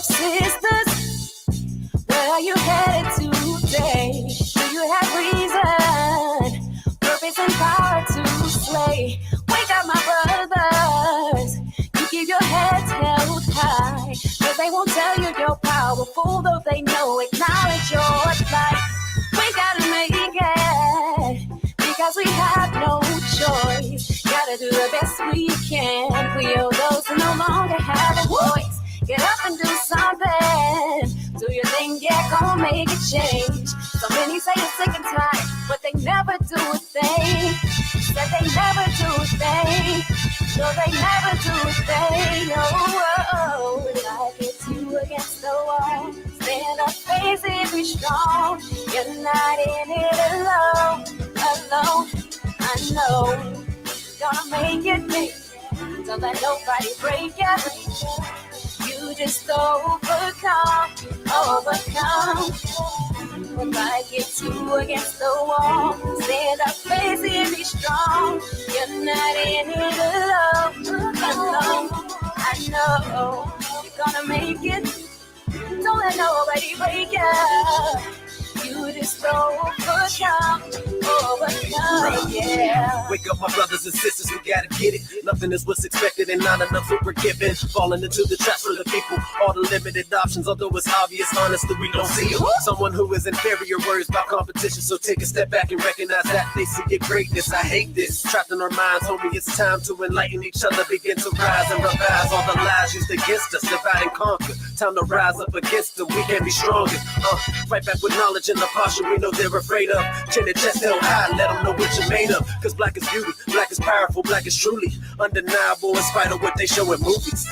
sisters, where are you headed today? Do you have reason, purpose, and power to slay? Wake up, my brothers. You keep your heads held high, but they won't tell you you're powerful, though they know. Acknowledge your plight. We gotta make it, because we have no choice. Gotta do the best we can. We owe those who no longer have a voice. Get up and do something. Do your thing, yeah, gonna make a change. So many say you're sick and tired, but they never do a thing. Said they never do a thing. No, they never do a thing. Oh, like it's you against the wall. Stand up, face it, be strong. You're not in it alone. I know. Gonna make it. Don't let nobody break you. You just overcome. But like it's you against the wall. Stand up, face it, be strong. You're not in it alone. I know. You're gonna make it. Don't let nobody break you. You just overcome, yeah. Wake up, my brothers and sisters, we gotta get it. Nothing is what's expected and not enough for forgiving. Falling into the traps for the people. All the limited options, although it's obvious, honestly, we don't see it. Someone who is inferior worries about competition, so take a step back and recognize that they see your greatness. I hate this. Trapped in our minds, homie, it's time to enlighten each other. Begin to rise and revise all the lies used against us. Divide and conquer. Time to rise up against them. We can be stronger. Fight back with knowledge and the posture we know they're afraid of. Chin and chest held high, let them know what you're made of. Cause black is beauty, black is powerful, black is truly undeniable in spite of what they show in movies.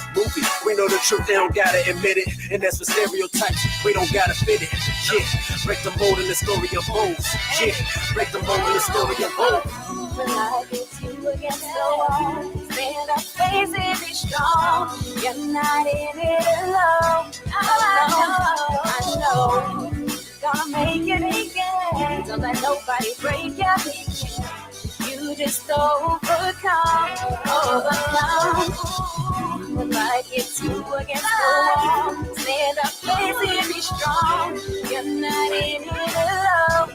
We know the truth, they don't gotta admit it. And that's for stereotypes, we don't gotta fit it. Yeah, break the mold in the story of hoes. Yeah, break the mold in the story of hoes. Like it's you against the wall. Stand up, face it, be strong. You're not in it alone. I know. Gonna make it. Don't let nobody break you. You just overcome. But like it's you against the wall. Stand up, face it, be strong. You're not in it alone.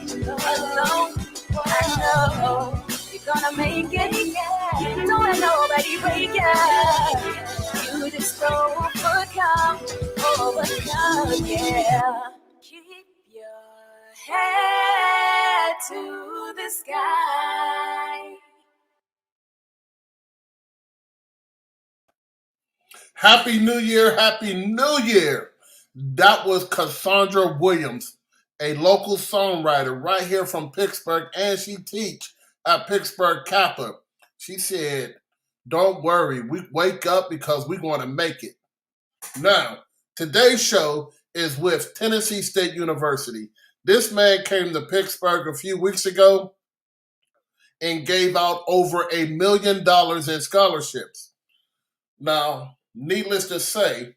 I know. You're gonna make it. Don't let nobody break you. You just overcome, yeah. Keep your head to the sky. Happy New Year, Happy New Year. That was Cassandra Williams, a local songwriter right here from Pittsburgh, and she teach at Pittsburgh Kappa. She said, don't worry, we wake up because we're going to make it. Now, today's show is with Tennessee State University. This man came to Pittsburgh a few weeks ago and gave out over $1 million in scholarships. Now, needless to say,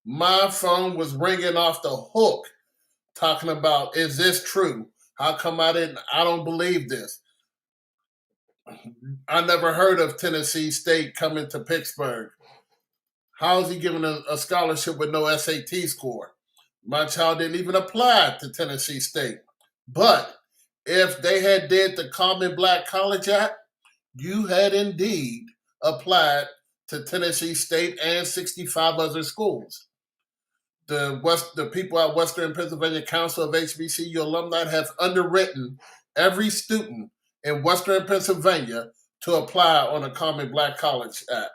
my phone was ringing off the hook talking about, is this true? How come I don't believe this? I never heard of Tennessee State coming to Pittsburgh. How is he giving a scholarship with no SAT score? My child didn't even apply to Tennessee State. But if they had did the Common Black College Act, you had indeed applied to Tennessee State and 65 other schools. The people at Western Pennsylvania Council of HBCU alumni have underwritten every student in Western Pennsylvania to apply on a Common Black College Act.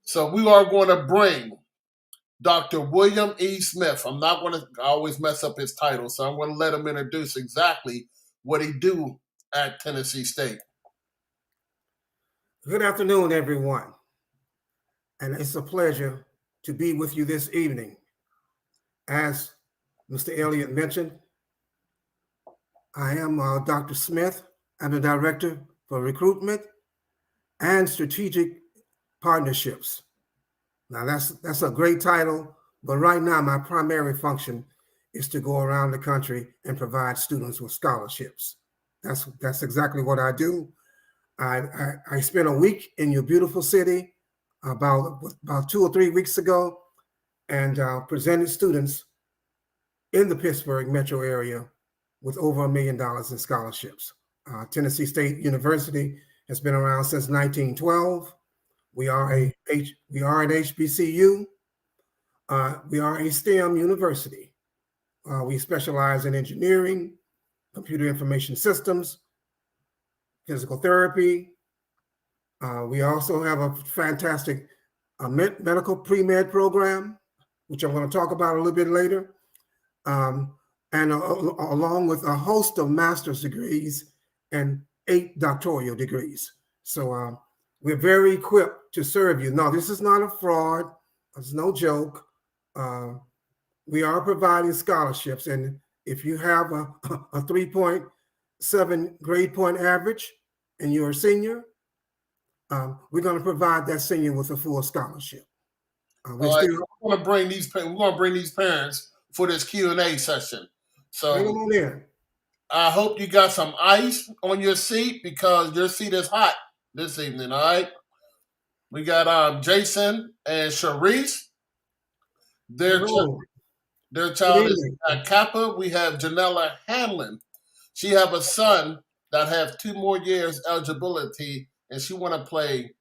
So we are going to bring Dr. William E. Smith. I always mess up his title, so I'm going to let him introduce exactly what he do at Tennessee State. Good afternoon, everyone. And it's a pleasure to be with you this evening. As Mr. Elliott mentioned, I am Dr. Smith. I'm the Director for Recruitment and Strategic Partnerships. Now, that's a great title, but right now my primary function is to go around the country and provide students with scholarships. That's exactly what I do. I spent a week in your beautiful city about 2 or 3 weeks ago, and presented students in the Pittsburgh metro area with over $1 million in scholarships. Tennessee State University has been around since 1912. We are an HBCU. We are a STEM university. We specialize in engineering, computer information systems, physical therapy. We also have a fantastic medical pre-med program, which I'm going to talk about a little bit later, and along with a host of master's degrees and 8 doctoral degrees. So we're very equipped to serve you. No, this is not a fraud. It's no joke. We are providing scholarships, and if you have a 3.7 grade point average and you're a senior, we're going to provide that senior with a full scholarship. We're going to bring these parents for this Q&A session. So bring them on in. I hope you got some ice on your seat because your seat is hot this evening. All right. We got Jason and Sharice. Their child is at Kappa. We have Janella Hanlon. She have a son that have 2 more years eligibility, and she want to play.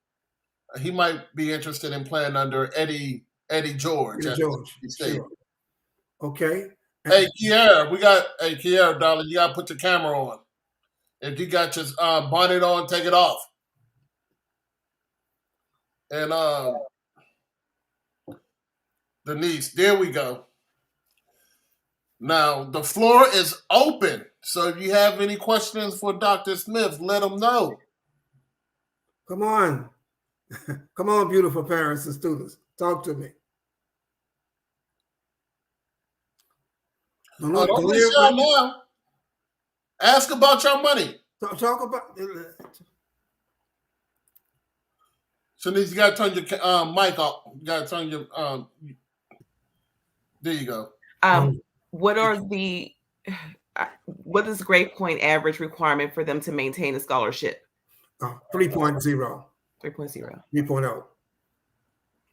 He might be interested in playing under Eddie George. Sure. Okay. Hey, Kiara, darling, you gotta put your camera on. If you got your bonnet on, take it off. And Denise, there we go. Now the floor is open. So if you have any questions for Dr. Smith, let them know. Come on. Come on, beautiful parents and students. Talk to me. Don't be shy now. Ask about your money. Talk about. Shanice, you gotta turn your mic off. You gotta turn your there you go. What is grade point average requirement for them to maintain a scholarship? 3.0. 3.0. 3.0.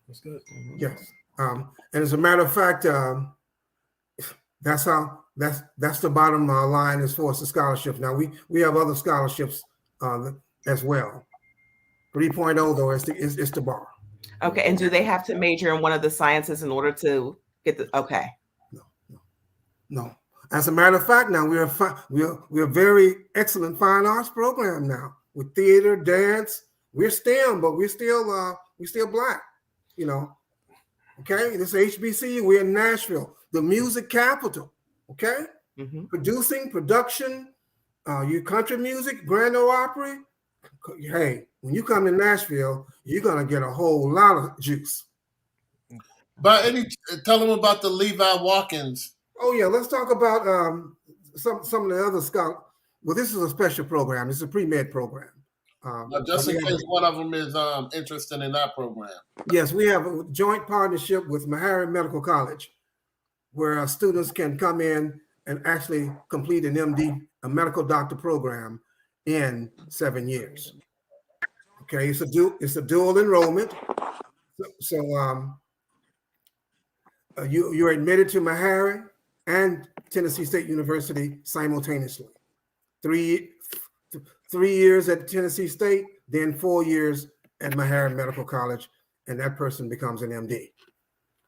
That's good. Yes. And as a matter of fact, that's the bottom line as far as the scholarships. Now we have other scholarships as well. 3.0 though is the bar. Okay, and do they have to major in one of the sciences in order to get the? Okay. No. As a matter of fact, now we're a very excellent fine arts program now with theater, dance. We're STEM, but we're still Black. You know. Okay, this is HBCU. We're in Nashville, the music capital. Okay, production, you country music, Grand Ole Opry. Hey, when you come to Nashville, you're gonna get a whole lot of juice. But tell them about the Levi Watkins. Oh yeah, let's talk about some of the other scholars. Well, this is a special program. It's a pre-med program. Just in case one of them is interested in that program. Yes, we have a joint partnership with Meharry Medical College, where students can come in and actually complete an MD, a medical doctor program, in 7 years. Okay, it's a dual enrollment. So you're admitted to Meharry and Tennessee State University simultaneously. 3 years at Tennessee State, then 4 years at Meharry Medical College, and that person becomes an MD.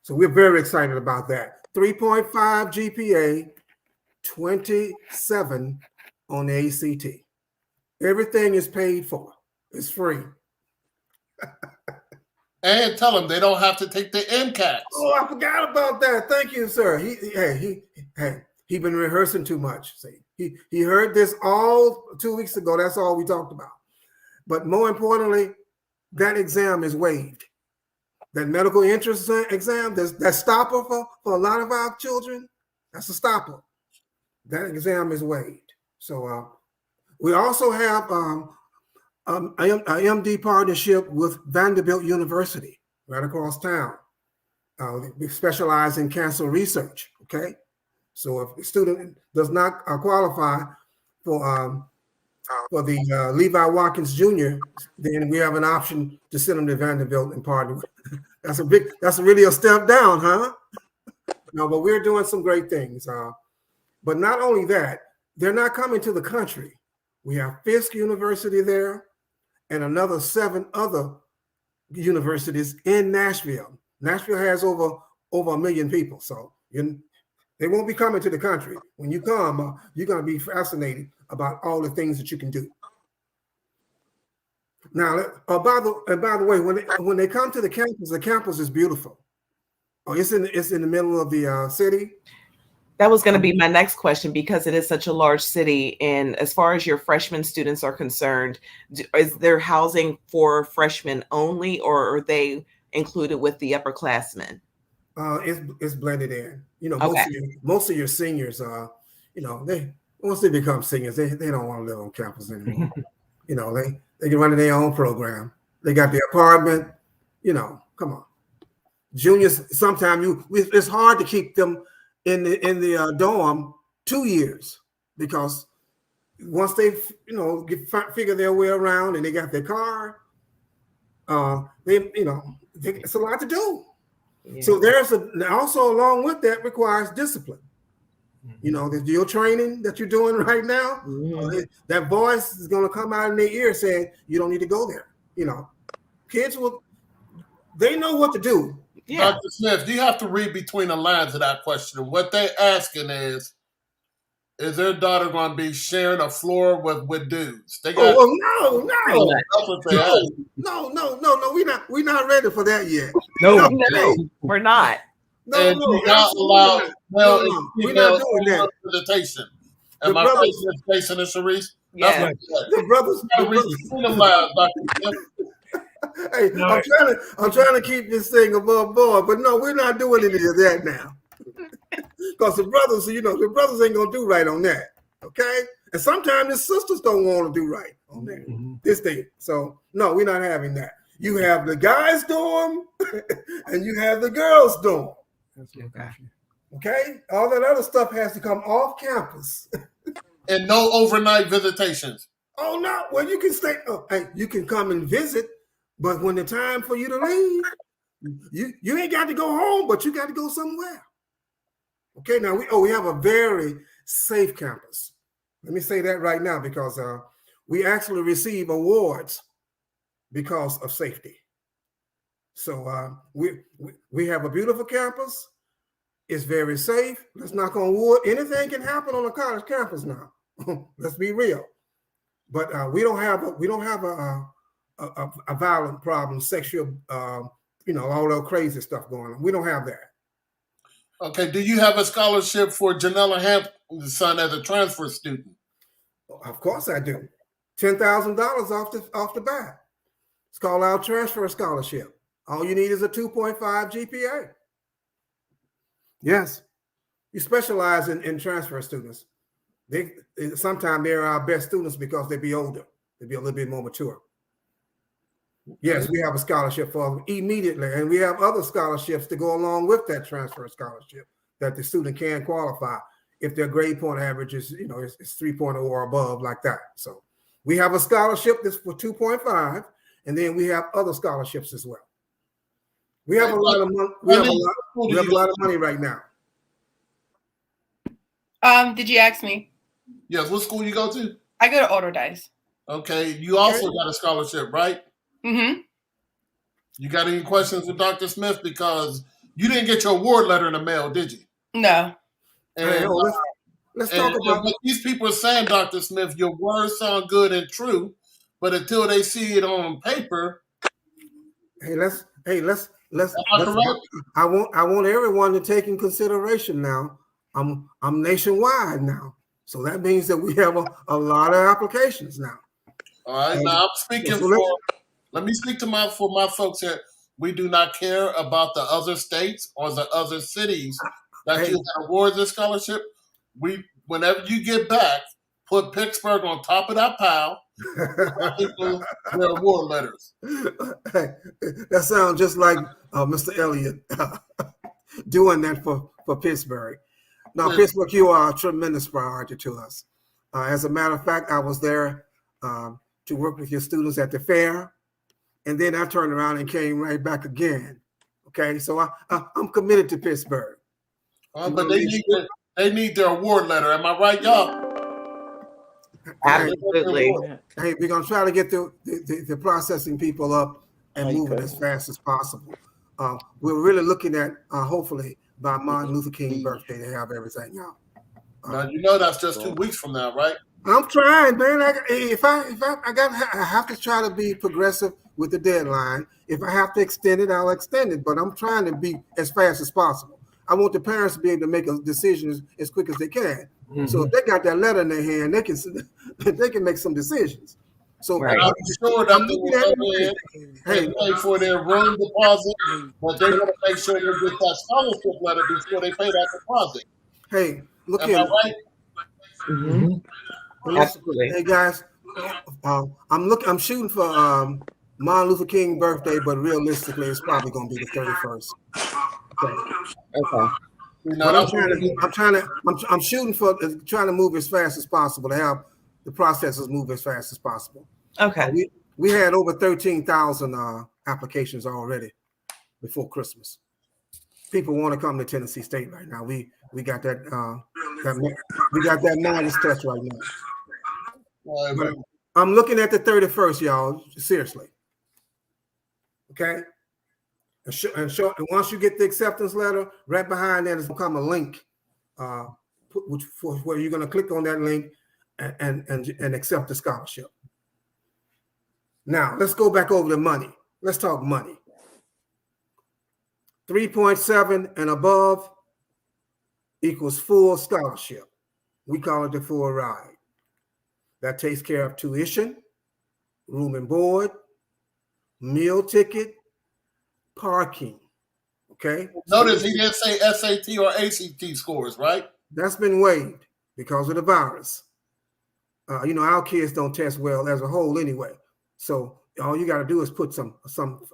So we're very excited about that. 3.5 GPA, 27 on the ACT. Everything is paid for. It's free. And tell them they don't have to take the MCATs. Oh, I forgot about that. Thank you, sir. He been rehearsing too much. See, he heard this all 2 weeks ago. That's all we talked about. But more importantly, that exam is waived. That medical entrance exam, that stopper for a lot of our children, that's a stopper. That exam is waived. So we also have an MD partnership with Vanderbilt University right across town. We specialize in cancer research, okay? So if a student does not qualify for the Levi Watkins Jr., then we have an option to send them to Vanderbilt and partner That's really a step down, huh? No, but we're doing some great things. But not only that, they're not coming to the country. We have Fisk University there and another 7 other universities in Nashville. Nashville has over 1 million people, so they won't be coming to the country. When you come, you're going to be fascinated about all the things that you can do. Now, by the way, when they come to the campus is beautiful. Oh, it's in the middle of the city. That was going to be my next question, because it is such a large city. And as far as your freshman students are concerned, is there housing for freshmen only, or are they included with the upperclassmen? It's blended in. You know, Okay. most of your seniors once they become seniors, they don't want to live on campus anymore. You know, they can run their own program. They got their apartment. You know, come on. Juniors, sometimes it's hard to keep them in the dorm 2 years, because once they figure their way around and they got their car, it's a lot to do. Yeah. So also along with that requires discipline. You know, your training that you're doing right now, that voice is going to come out in their ear saying you don't need to go there. You know, kids they know what to do. Yeah. Dr. Smith, you have to read between the lines of that question. What they're asking is their daughter going to be sharing a floor with dudes? They got no. That's what they ask. No. We're not ready for that yet. No, we're not. We're not doing that. Visitation. Am I right, Jason and Sharice? Yeah. The brothers. Hey, no. I'm trying to keep this thing above board, but no, we're not doing any of that now. Because the brothers ain't gonna do right on that. Okay? And sometimes the sisters don't want to do right on that. This thing. So no, we're not having that. You have the guys' dorm and you have the girls' dorm. Okay? All that other stuff has to come off campus. And no overnight visitations. Oh no, well you can stay. Hey, you can come and visit. But when the time for you to leave, you ain't got to go home, but you got to go somewhere. Okay, now we have a very safe campus. Let me say that right now, because we actually receive awards because of safety. So we have a beautiful campus. It's very safe. Let's knock on wood. Anything can happen on a college campus now. Let's be real. But we don't have a violent problem, sexual, all that crazy stuff going on. We don't have that. Okay. Do you have a scholarship for Janella Hampton's son as a transfer student? Of course I do. $10,000 off the bat. It's called our transfer scholarship. All you need is a 2.5 GPA. Yes. You specialize in transfer students. Sometimes they're our best students because they be older. They be a little bit more mature. Yes, we have a scholarship for them immediately, and we have other scholarships to go along with that transfer scholarship that the student can qualify if their grade point average is, it's 3.0 or above, like that. So we have a scholarship that's for 2.5, and then we have other scholarships as well. We have a lot of money. We have a lot of money right now. Did you ask me? Yes. What school you go to? I go to Autodice. Okay. You also got a scholarship, right? Mm-hmm. You got any questions with Dr. Smith? Because you didn't get your award letter in the mail, did you? No. And let's talk about what these people are saying, Dr. Smith. Your words sound good and true, but until they see it on paper, let's. I want everyone to take in consideration now. I'm nationwide now, so that means that we have a lot of applications now. All right. Now I'm speaking Let me speak for my folks here. We do not care about the other states or the other cities that you have awards and scholarship. Whenever you get back, put Pittsburgh on top of that pile. People their award letters. That sounds just like Mr. Elliott doing that for Pittsburgh. Now, Pittsburgh, you are a tremendous priority to us. As a matter of fact, I was there to work with your students at the fair. And then I turned around and came right back again Okay, so I'm committed to Pittsburgh. But they need their award letter. Am I right, y'all? Absolutely. Hey, we're gonna try to get the processing people up and moving as fast as possible. We're really looking at hopefully by Martin Luther King birthday to have everything out. Now you know that's just 2 weeks from now, right? I'm trying, man. I have to try to be progressive with the deadline. If I have to extend it, I'll extend it. But I'm trying to be as fast as possible. I want the parents to be able to make a decision as quick as they can. Mm-hmm. So if they got that letter in their hand, they can make some decisions. So right. I'm sure that they pay for their room deposit, but they want to make sure they get that scholarship letter before they pay that deposit. Hey, look Am here. I right? Mm-hmm. Absolutely. Hey guys, I'm shooting for Martin Luther King birthday, but realistically, it's probably going to be the 31st. Okay. I'm shooting for trying to move as fast as possible to have the processes move as fast as possible. Okay. We had over 13,000 applications already before Christmas. People want to come to Tennessee State right now. We got that we got that Midas touch right now. But I'm looking at the 31st, y'all. Seriously. Okay. And once you get the acceptance letter, right behind that is going to come a link, where you're going to click on that link and accept the scholarship. Now, let's go back over to money. Let's talk money. 3.7 and above equals full scholarship. We call it the full ride. That takes care of tuition, room and board, meal ticket, parking. Okay. Notice he didn't say SAT or ACT scores, right? That's been waived because of the virus. Our kids don't test well as a whole anyway. So all you got to do is put some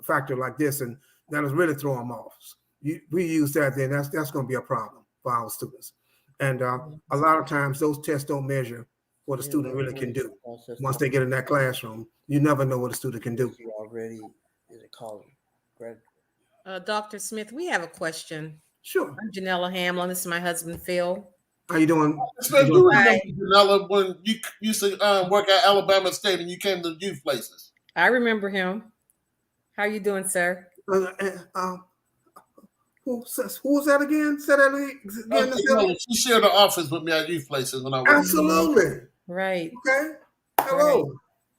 factor like this, and that'll really throw them off. We use that, then that's going to be a problem for our students. And a lot of times those tests don't measure what a student really can do. Once they get in that classroom, you never know what a student can do. Already is a college graduate. Dr. Smith, we have a question. Sure. I'm Janella Hamlin. This is my husband, Phil. How you doing? You remember, Janella, when you used to work at Alabama State and you came to youth places. I remember him. How you doing, sir? Who was that again? Say that again. She shared the office with me at youth places when I was. Absolutely. Right. Okay. Hello.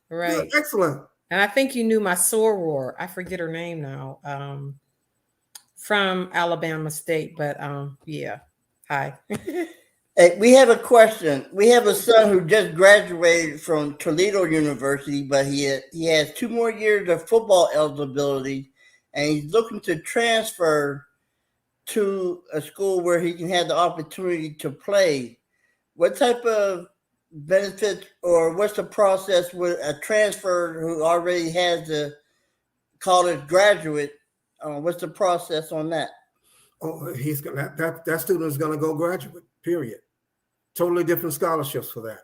Right. Good. Excellent. And I think you knew my soror. I forget her name now. From Alabama State, but yeah. Hi. Hey, we have a question. We have a son who just graduated from Toledo University, but he has 2 more years of football eligibility, and he's looking to transfer to a school where he can have the opportunity to play. What type of benefits or what's the process with a transfer who already has the college graduate? What's the process on that? Oh, that student is going to go graduate, period. Totally different scholarships for that.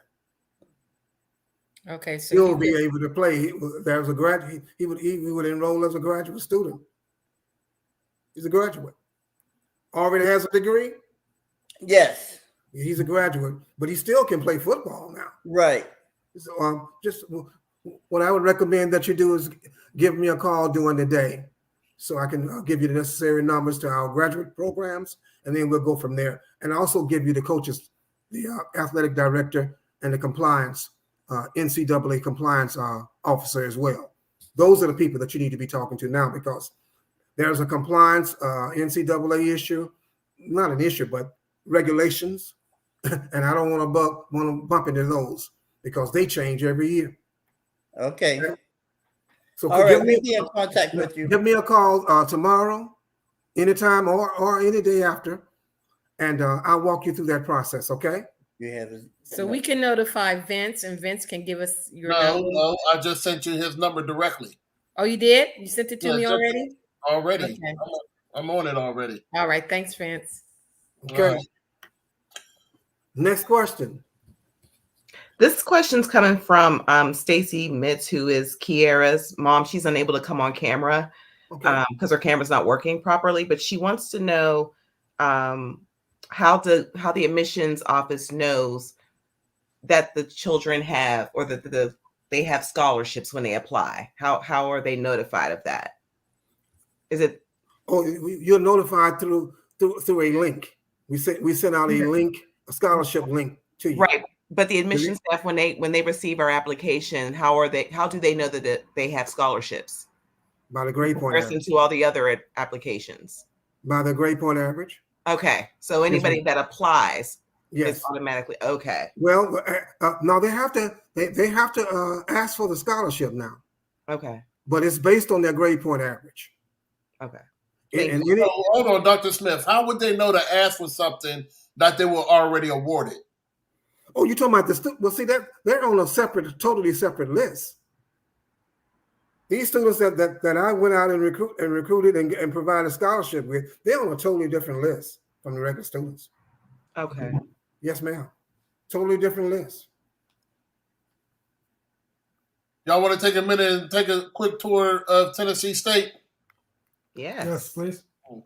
Okay, so he'll be able to play. There's a graduate. He would enroll as a graduate student. He's a graduate. Already has a degree. Yes, he's a graduate, but he still can play football now. Right. So just what I would recommend that you do is give me a call during the day, so I can give you the necessary numbers to our graduate programs, and then we'll go from there. And also give you the coaches, the athletic director, and the compliance, NCAA compliance officer as well. Those are the people that you need to be talking to now, because there's a compliance NCAA issue, not an issue, but regulations, and I don't want to bump into those because they change every year. Okay. So all right, we'll be in contact with you. Give me a call tomorrow, anytime, or any day after, and I'll walk you through that process. Okay? You have so we can notify Vince, and Vince can give us your number. No, I just sent you his number directly. Oh, you did? You sent it to me already? Already. Okay. I'm on it already. All right. Thanks, Vince. Okay. Next question. This question's coming from Stacy Mitz, who is Kiara's mom. She's unable to come on camera. Okay. because her camera's not working properly. But she wants to know how the admissions office knows that the children have, or that they have scholarships when they apply. How are they notified of that? Is it? Oh, you're notified through a link. We send out a link, a scholarship link to you. Right. But the admission staff, when they receive our application, how do they know that they have scholarships? By the grade point average. To all the other applications. By the grade point average. Okay. So anybody that applies Yes. is automatically okay. Well, no, they have to ask for the scholarship now. Okay. But it's based on their grade point average. Okay. Hold on, Dr. Smith. How would they know to ask for something that they were already awarded? Oh, you're talking about the well, see, that they're on a totally separate list. These students that I went out and recruited and provided scholarship with, they're on a totally different list from the regular students. Okay. Yes, ma'am. Totally different list. Y'all want to take a minute and take a quick tour of Tennessee State? Yes. Yes, please. Okay.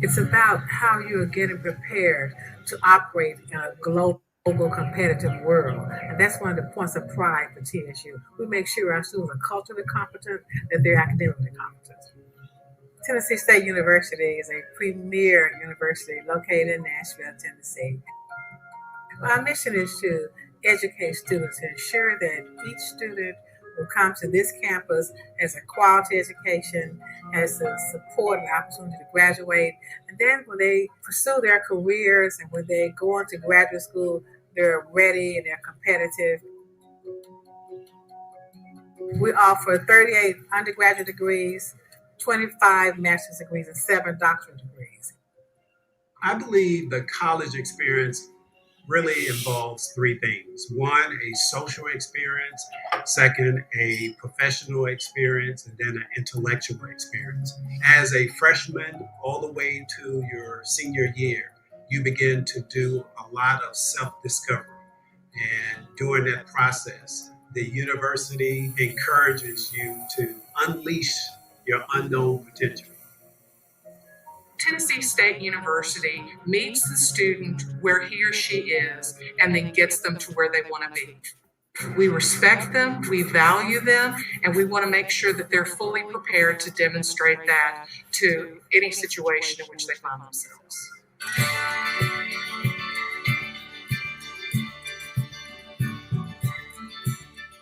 It's about how you are getting prepared to operate in a global competitive world. And that's one of the points of pride for TSU. We make sure our students are culturally competent, that they're academically competent. Tennessee State University is a premier university located in Nashville, Tennessee. Our mission is to educate students to ensure that each student who comes to this campus has a quality education, has the support and opportunity to graduate, and then when they pursue their careers and when they go into graduate school, they're ready and they're competitive. We offer 38 undergraduate degrees, 25 master's degrees, and 7 doctoral degrees. I believe the college experience really involves 3 things. 1, a social experience. 2, a professional experience, and then an intellectual experience. As a freshman all the way to your senior year, you begin to do a lot of self-discovery. And during that process, the university encourages you to unleash your unknown potential. Tennessee State University meets the student where he or she is and then gets them to where they want to be. We respect them, we value them, and we want to make sure that they're fully prepared to demonstrate that to any situation in which they find themselves.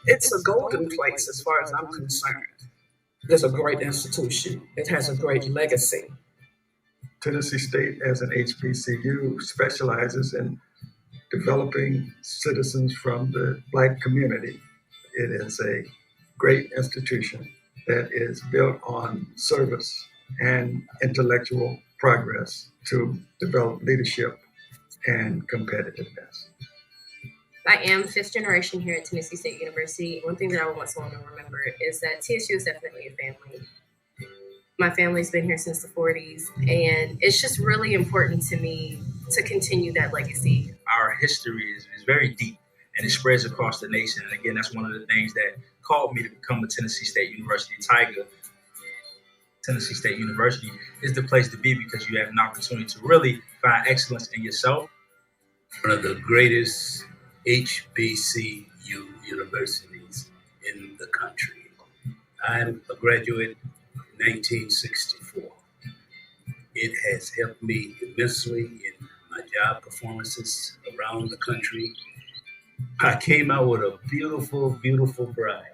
It's a golden place as far as I'm concerned. It's a great institution. It has a great legacy. Tennessee State, as an HBCU, specializes in developing citizens from the Black community. It is a great institution that is built on service and intellectual progress to develop leadership and competitiveness. I am 5th generation here at Tennessee State University. One thing that I want someone to remember is that TSU is definitely a family. My family's been here since the 40s, and it's just really important to me to continue that legacy. Our history is very deep, and it spreads across the nation. And again, that's one of the things that called me to become a Tennessee State University Tiger. Tennessee State University is the place to be because you have an opportunity to really find excellence in yourself. One of the greatest HBCU universities in the country. I'm a graduate in 1964. It has helped me immensely in my job performances around the country. I came out with a beautiful, beautiful bride.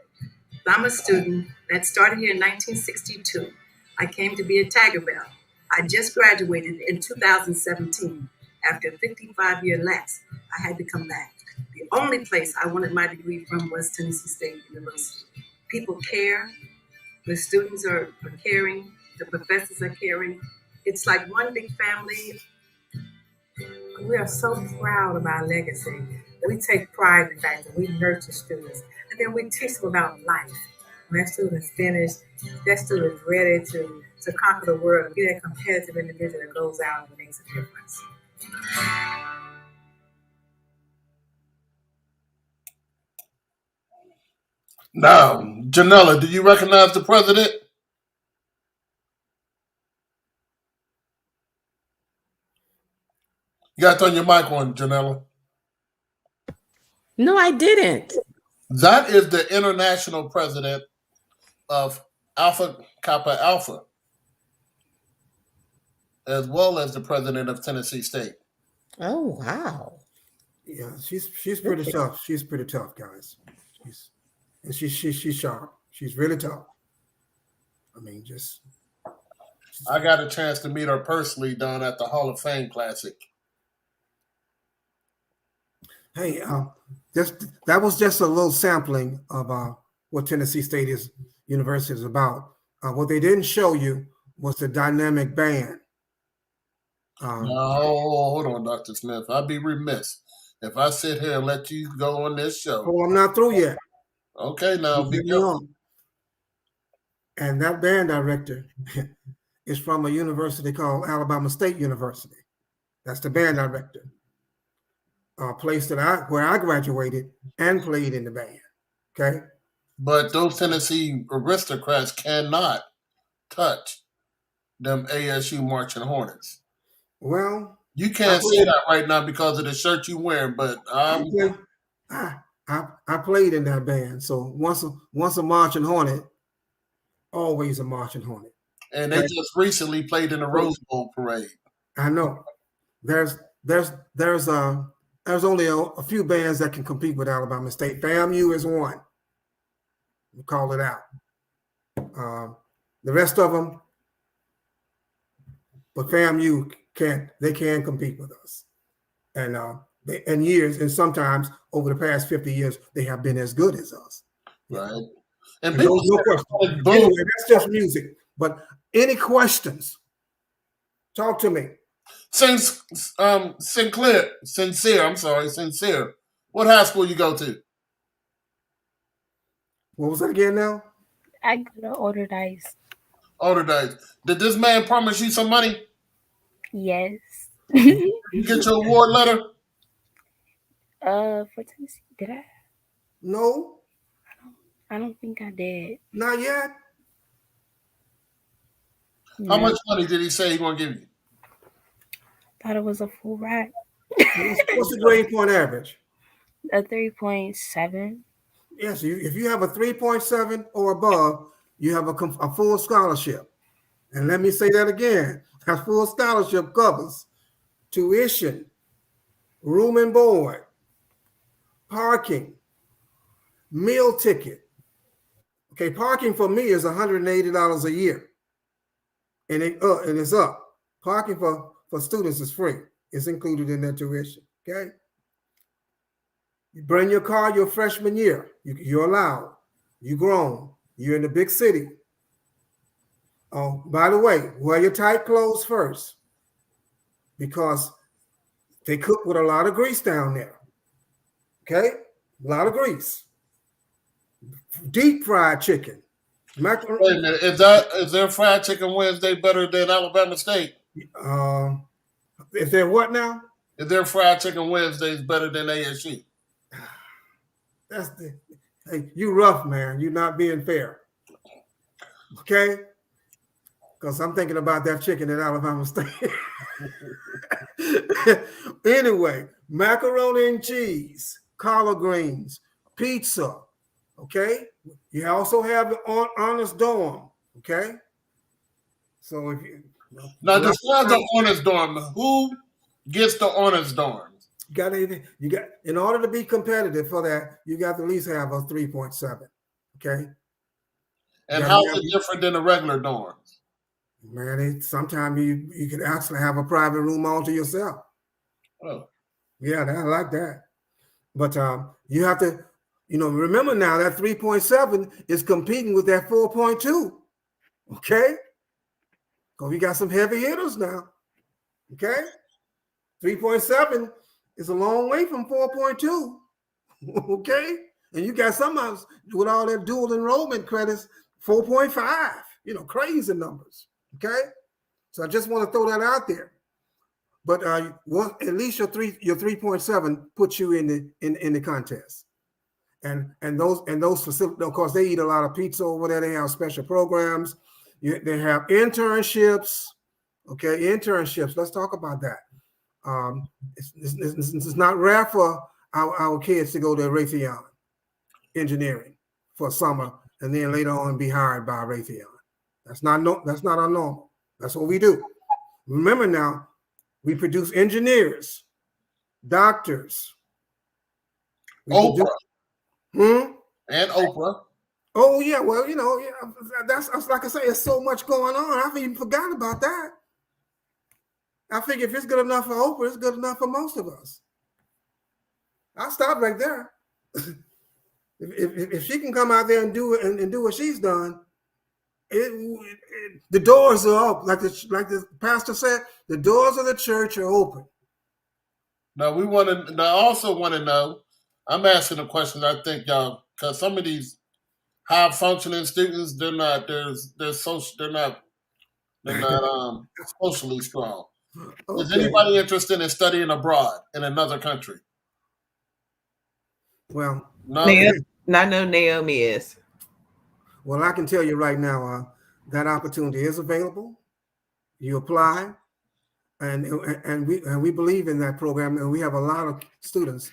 I'm a student that started here in 1962. I came to be a Tiger Bell. I just graduated in 2017. After a 55-year lapse, I had to come back. The only place I wanted my degree from was Tennessee State University. People care, The students are caring, the professors are caring. It's like one big family. We are so proud of our legacy. We take pride in the fact that we nurture students and then we teach them about life. When that student is finished, that student is ready to conquer the world and be that competitive individual that goes out and makes a difference. Now, Janella, do you recognize the president? You got to turn your mic on, Janella. No, I didn't. That is the international president of Alpha Kappa Alpha, as well as the president of Tennessee State. Oh, wow. Yeah, she's pretty tough. She's pretty tough, guys. She's sharp. She's really tough. I mean, I got a chance to meet her personally down at the Hall of Fame Classic. Hey, that was just a little sampling of what Tennessee State University is about. What they didn't show you was the dynamic band. No, hold on, Dr. Smith. I'd be remiss if I sit here and let you go on this show. Oh, I'm not through yet. Okay, now be careful. And that band director is from a university called Alabama State University. That's the band director. Place where I graduated and played in the band. Okay. But those Tennessee aristocrats cannot touch them ASU marching Hornets. Well, you can't say that right now because of the shirt you wearing, but I played in that band. So once a marching Hornet, always a marching Hornet. And they just recently played in the Rose Bowl parade. I know. There's only a few bands that can compete with Alabama State. FAMU is one. We call it out. The rest of them, but FAMU can compete with us. And sometimes over the past 50 years, they have been as good as us. Right. And no question. Anyway, that's just music. But any questions? Talk to me. Sincere. What high school you go to? What was that again now? I go to Older Dice. Older Dice. Did this man promise you some money? Yes. You get your award letter? For Tennessee, did I? No. I don't think I did. Not yet. No. How much money did he say he gonna give you? Thought it was a full ride. What's the grade point average? A 3.7. Yes, if you have a 3.7 or above, you have a full scholarship. And let me say that again. That full scholarship covers tuition, room and board, parking, meal ticket. Okay, parking for me is $180 a year. And it's up. Parking for students is free. It's included in their tuition. Okay. You bring your car your freshman year. You're allowed. You're grown. You're in the big city. Oh, by the way, wear your tight clothes first because they cook with a lot of grease down there. Okay? A lot of grease. Deep fried chicken. Wait a minute. Is their fried chicken Wednesday better than Alabama State? Is there what now? Is their fried chicken Wednesdays better than ASU? Hey, you rough, man. You're not being fair. Okay? Because I'm thinking about that chicken at Alabama State. Anyway, macaroni and cheese, collard greens, pizza. Okay? You also have the honors dorm. Okay? So if you now describe the honors dorm. Who gets the honors dorm? You got in order to be competitive for that, you got to at least have a 3.7. Okay. And how is it different than the regular dorms? Man, sometimes you can actually have a private room all to yourself. Oh. Yeah, I like that. But you have to, remember now that 3.7 is competing with that 4.2. Okay? Because we got some heavy hitters now. Okay? 3.7 is a long way from 4.2. Okay? And you got some of us with all that dual enrollment credits, 4.5, crazy numbers. Okay? So I just want to throw that out there. But at least your 3.7 puts you in the contest. And those facilities, of course, they eat a lot of pizza over there. They have special programs. They have internships. Okay, internships. Let's talk about that. It's not rare for our kids to go to Raytheon Engineering for summer and then later on be hired by Raytheon. That's not our normal. That's what we do. Remember now, we produce engineers, doctors. Oprah. And Oprah. Oh yeah, well, that's like I say, there's so much going on. I've even forgotten about that. I think if it's good enough for Oprah, it's good enough for most of us. I'll stop right there. if she can come out there and do it and do what she's done, the doors are up. Like the pastor said, the doors of the church are open. Now I also want to know. I'm asking a question. I think y'all, because some of these high functioning students, they're not socially strong. Okay. Is anybody interested in studying abroad in another country? Well, no. I know Naomi is. Well, I can tell you right now, that opportunity is available. You apply, and we believe in that program, and we have a lot of students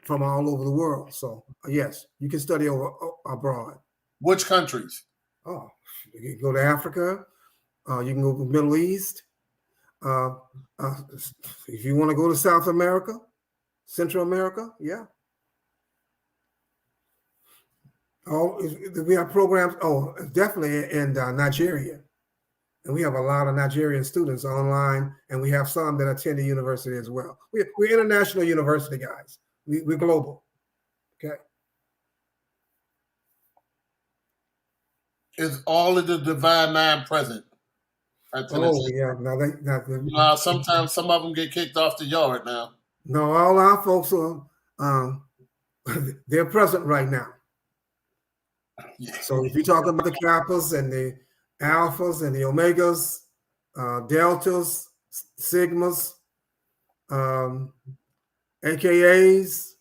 from all over the world. So yes, you can study abroad. Which countries? Oh, you can go to Africa. You can go to the Middle East. If you want to go to South America, Central America, yeah. We have programs. Definitely in Nigeria, and we have a lot of Nigerian students online, and we have some that attend the university as well. We're international university guys. We're global. Okay. Is all of the Divine Nine present at Tennessee? Oh yeah. Sometimes some of them get kicked off the yard now. No, all our folks are they're present right now. Yeah. So if you're talking about the Kappas and the Alphas and the Omegas, Deltas, Sigmas, AKAs,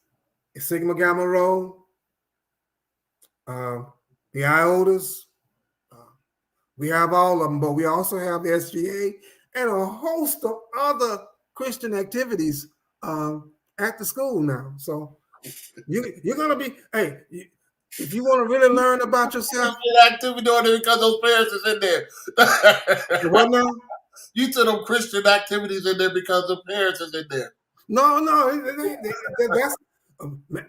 Sigma Gamma Rho, the Iotas, we have all of them, but we also have the SGA and a host of other Christian activities at the school now. So you're going to be, if you want to really learn about yourself. Activity doing it because those parents is in there. What now? You took them Christian activities in there because the parents is in there. No,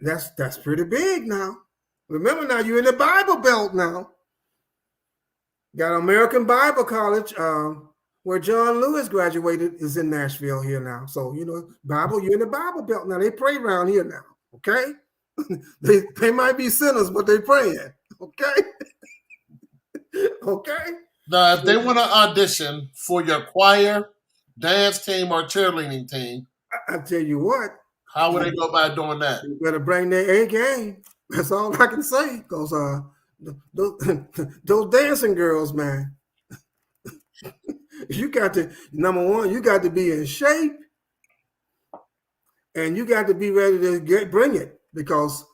that's pretty big now. Remember now, you're in the Bible Belt now. Got American Bible College, where John Lewis graduated, is in Nashville here now. So, Bible, you're in the Bible Belt now. They pray around here now, okay? they might be sinners, but they praying, okay? Okay? Now, if they want to audition for your choir, dance team, or cheerleading team, I tell you what. How would they go about doing that? You better bring their A game. That's all I can say, because those dancing girls, man, you got to, number one, you got to be in shape, and you got to be ready to bring it, because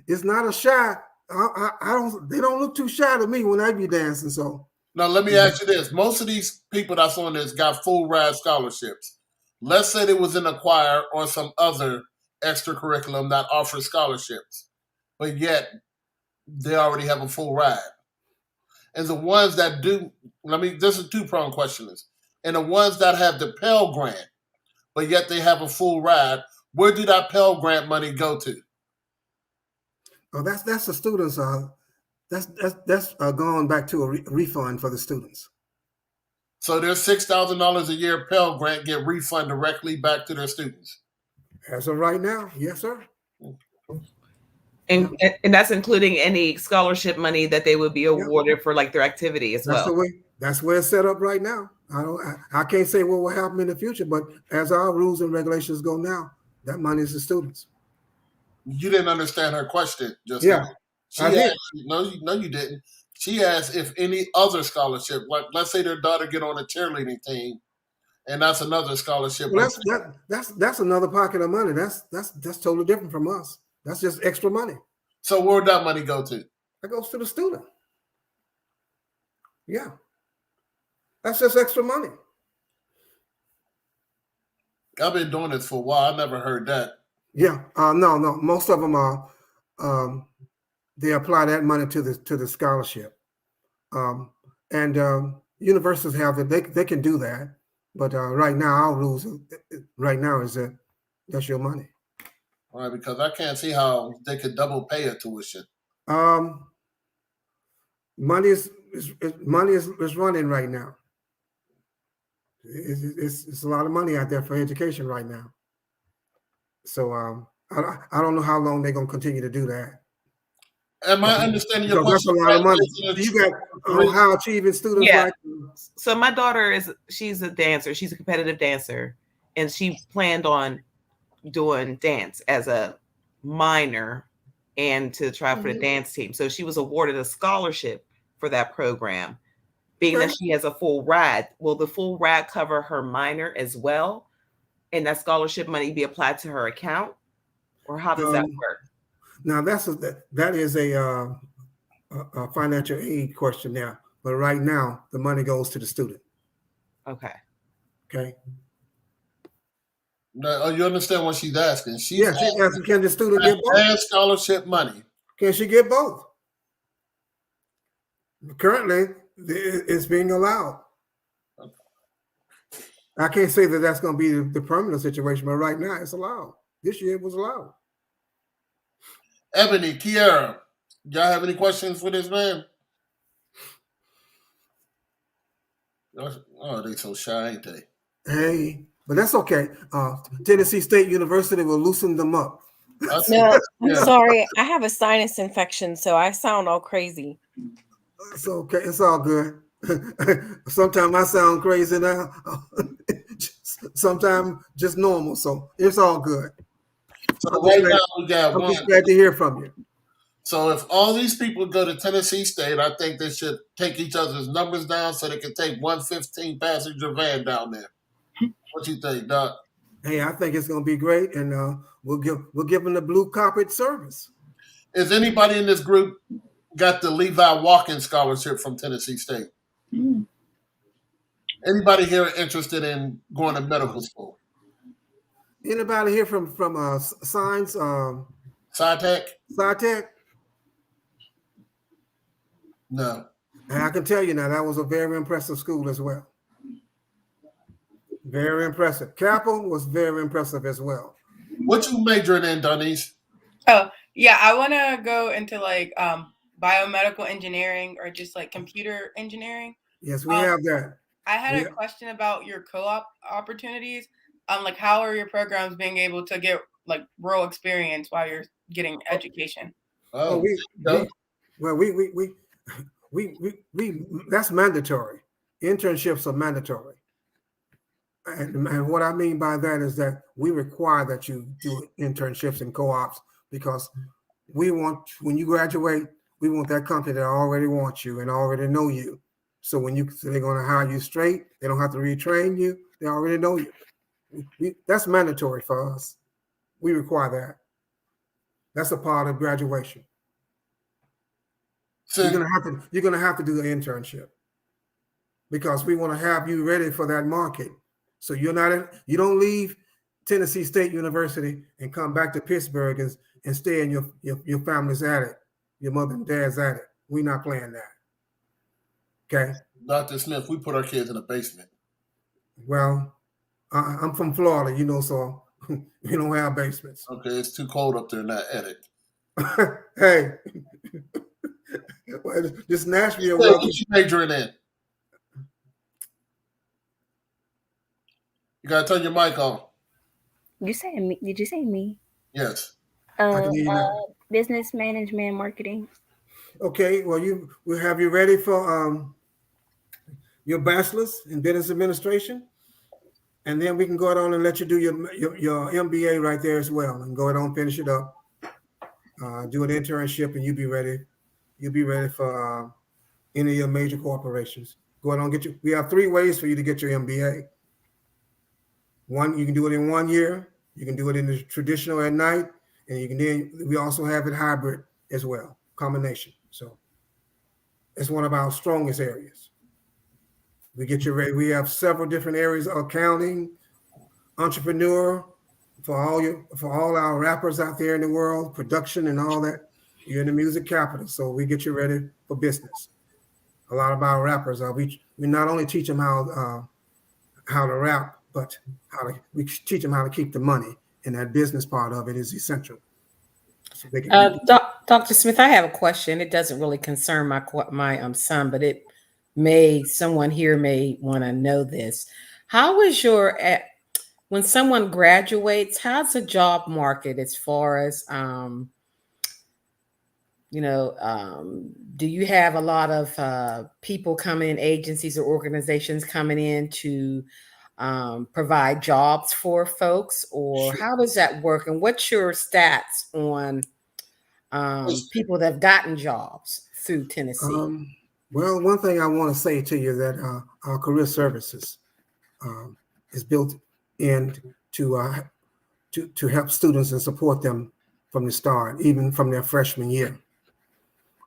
it's not a shy. They don't look too shy to me when I be dancing. So now let me ask you this: most of these people that's on this got full ride scholarships. Let's say they was in a choir or some other extracurriculum that offers scholarships, but yet they already have a full ride. And the ones that do, this is a two-pronged question. And the ones that have the Pell Grant, but yet they have a full ride, where do that Pell Grant money go to? Oh, that's the students. That's going back to a refund for the students. So their $6,000 a year Pell Grant get refunded directly back to their students. As of right now, yes, sir. And that's including any scholarship money that they would be awarded for like their activity as well. That's where it's set up right now. I can't say what will happen in the future, but as our rules and regulations go now, that money is the students. You didn't understand her question just Yeah, now. She I did. asked, no, you didn't. She asked if any other scholarship, like let's say their daughter get on a cheerleading team, and that's another scholarship. Well, that's another pocket of money. That's totally different from us. That's just extra money. So where would that money go to? That goes to the student. Yeah, that's just extra money. I've been doing this for a while. I never heard that. Yeah, no. Most of them are. They apply that money to the scholarship, and universities have that. They can do that, but right now our rules right now is that that's your money. All right, because I can't see how they could double pay a tuition. Money is running right now. It's a lot of money out there for education right now. So I don't know how long they're gonna continue to do that. Am I understanding your Because question? that's a lot of money. You got high achieving students. Yeah. Like So my daughter she's a dancer. She's a competitive dancer, and she planned on doing dance as a minor and to try for the dance team. So she was awarded a scholarship for that program. Being that she has a full ride, will the full ride cover her minor as well? And that scholarship money be applied to her account? Or how does that work? Now that is a financial aid question now. But right now, the money goes to the student. Okay. No, you understand what she's asking? She's asking, can the student get both? And scholarship money. Can she get both? Currently, it's being allowed. I can't say that that's going to be the permanent situation, but right now it's allowed. This year it was allowed. Ebony, Kiara, y'all have any questions for this man? Oh, they so shy, ain't they? Hey, but that's okay. Tennessee State University will loosen them up. No, I'm sorry. I have a sinus infection, so I sound all crazy. It's okay. It's all good. Sometimes I sound crazy now. Sometimes just normal. So it's all good. So right now we got I'm one. just glad to hear from you. So if all these people go to Tennessee State, I think they should take each other's numbers down so they can take 115 passenger van down there. What you think, Doc? Hey, I think it's going to be great, and we'll give them the blue carpet service. Is anybody in this group got the Levi Walking Scholarship from Tennessee State? Anybody here interested in going to medical school? Anybody here from Science? SciTech? SciTech? No. And I can tell you now, that was a very impressive school as well. Very impressive. Capel was very impressive as well. What you majoring in, Denise? Oh, yeah, I want to go into like biomedical engineering or just like computer engineering. Yes, we have that. I had a question about your co-op opportunities. Like, how are your programs being able to get like real experience while you're getting education? We that's mandatory. Internships are mandatory. And what I mean by that is that we require that you do internships and co-ops because we want, when you graduate, we want that company that already wants you and already know you. So they're going to hire you straight. They don't have to retrain you. They already know you. That's mandatory for us. We require that. That's a part of graduation. So you're gonna have to do an internship because we want to have you ready for that market. So you don't leave Tennessee State University and come back to Pittsburgh and stay in your family's attic, your mother and dad's attic. We're not playing that. Okay. Dr. Smith, we put our kids in the basement. Well, I'm from Florida, so we don't have basements. Okay, it's too cold up there in that attic. Hey, this Nashville. What you majoring in? You gotta turn your mic on. You saying me? Did you say me? Yes. Business management and marketing. Okay, well, we'll have you ready for your bachelor's in business administration, and then we can go on and let you do your MBA right there as well, and go on finish it up, do an internship, and you'll be ready. You'll be ready for any of your major corporations. Go ahead and get you. We have 3 ways for you to get your MBA. One, you can do it in 1 year. You can do it in the traditional at night, and you can then we also have it hybrid as well, combination. So it's one of our strongest areas. We get you ready. We have several different areas: accounting, entrepreneur, for all our rappers out there in the world, production and all that. You're in the music capital, so we get you ready for business. A lot of our rappers we not only teach them how to rap, but we teach them how to keep the money, and that business part of it is essential. So they can Dr. Smith, I have a question. It doesn't really concern my son, but someone here may want to know this. How is when someone graduates, how's the job market as far as do you have a lot of people coming in, agencies or organizations coming in to provide jobs for folks, or Sure. how does that work? And what's your stats on people that have gotten jobs through Tennessee? Well, one thing I want to say to you that our career services is built in to help students and support them from the start, even from their freshman year.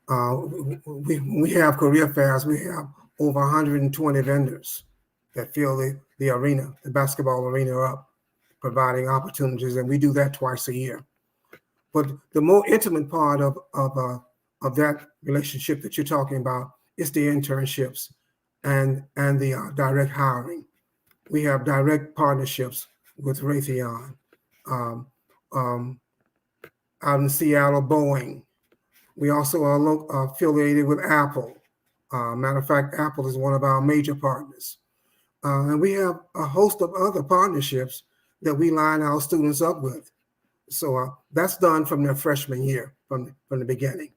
We have career fairs. We have over 120 vendors that fill the arena, the basketball arena up, providing opportunities, and we do that twice a year. But the more intimate part of that relationship that you're talking about is the internships and the direct hiring. We have direct partnerships with Raytheon, out in Seattle, Boeing. We also are affiliated with Apple. Matter of fact, Apple is one of our major partners. And we have a host of other partnerships that we line our students up with. So that's done from their freshman year, from the beginning.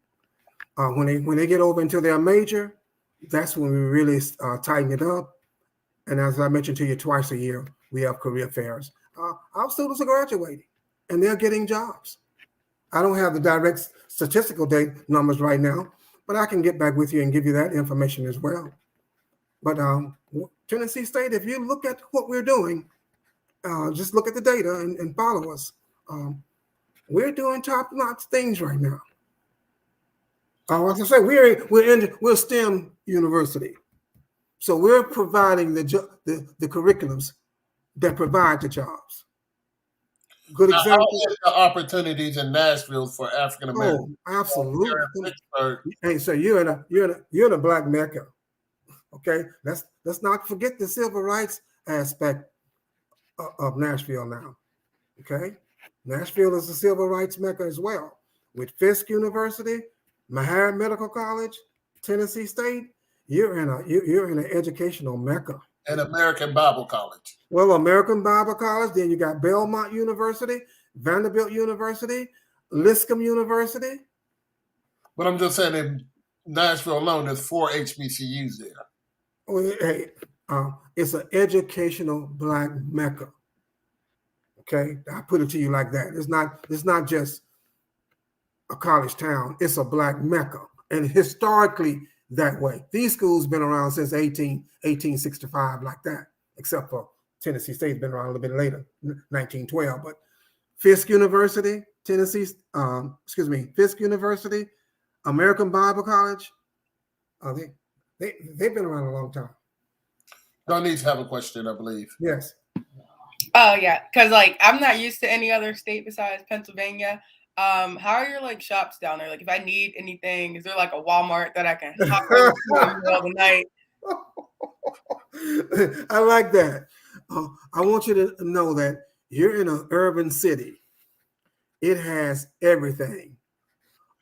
When they get over into their major, that's when we really tighten it up. And as I mentioned to you, twice a year, we have career fairs. Our students are graduating, and they're getting jobs. I don't have the direct statistical numbers right now, but I can get back with you and give you that information as well. But Tennessee State, if you look at what we're doing, just look at the data and follow us. We're doing top-notch things right now. As I say, we're a STEM university, so we're providing the curriculums that provide the jobs. Good example. How is the opportunities in Nashville for African Americans? Oh, absolutely. Hey, so you're in a black mecca. Okay, let's not forget the civil rights aspect of Nashville now. Okay, Nashville is a civil rights mecca as well, with Fisk University, Meharry Medical College, Tennessee State. You're in an educational mecca. And American Bible College. Well, American Bible College. Then you got Belmont University, Vanderbilt University, Lipscomb University. But I'm just saying, in Nashville alone, there's 4 HBCUs there. Well, hey, it's an educational black mecca. Okay, I put it to you like that. It's not just a college town. It's a black mecca, and historically that way. These schools been around since 1865, like that, except for Tennessee State's been around a little bit later, 1912. But Fisk University, Fisk University, American Bible College, they've been around a long time. Don't need to have a question, I believe. Yes. Oh yeah, because I'm not used to any other state besides Pennsylvania. How are your shops down there? If I need anything, is there a Walmart that I can hop over to in the middle of the night? I like that. I want you to know that you're in an urban city. It has everything,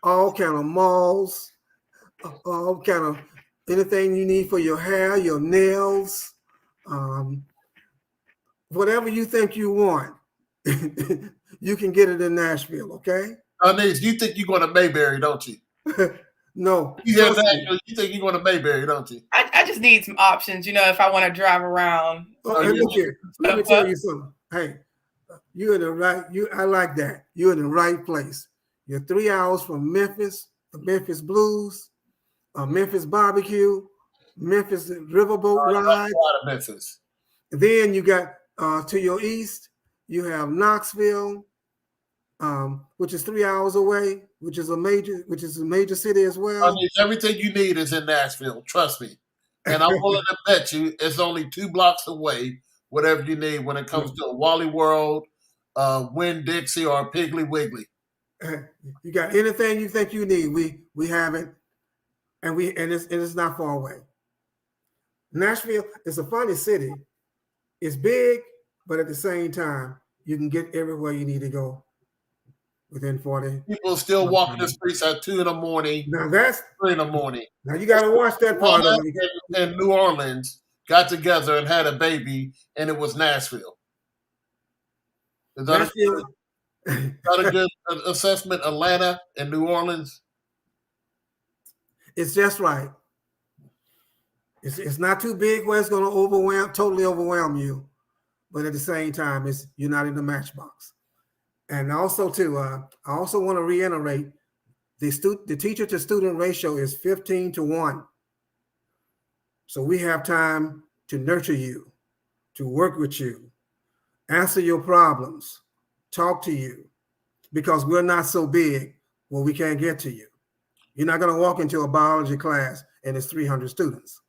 all kind of malls, all kind of anything you need for your hair, your nails, whatever you think you want, you can get it in Nashville. Okay, Niece, you think you're going to Mayberry, don't you? No. You hear that? You think you're going to Mayberry, don't you? I just need some options, if I want to drive around. Oh, and look here. Let me tell you something. Hey, you're in the right. I like that. You're in the right place. You're 3 hours from Memphis, the Memphis Blues, Memphis barbecue, Memphis riverboat ride. Memphis. Then you got to your east, you have Knoxville, which is 3 hours away, which is a major city as well. Everything you need is in Nashville. Trust me. And I'm willing to bet you it's only 2 blocks away, whatever you need when it comes to a Wally World, Winn-Dixie, or Piggly Wiggly. You got anything you think you need, we have it, and it's not far away. Nashville is a funny city. It's big, but at the same time, you can get everywhere you need to go within 40. People still walking the streets at 2 in the morning. Now that's 3 in the morning. Now you got to watch that part of it. And New Orleans got together and had a baby, and it was Nashville. Is that a good assessment? Atlanta and New Orleans. It's just right. It's not too big where it's going to totally overwhelm you, but at the same time, you're not in the matchbox. And also too, I also want to reiterate the teacher to student ratio is 15-1. So we have time to nurture you, to work with you, answer your problems, talk to you, because we're not so big where we can't get to you. You're not going to walk into a biology class and it's 300 students.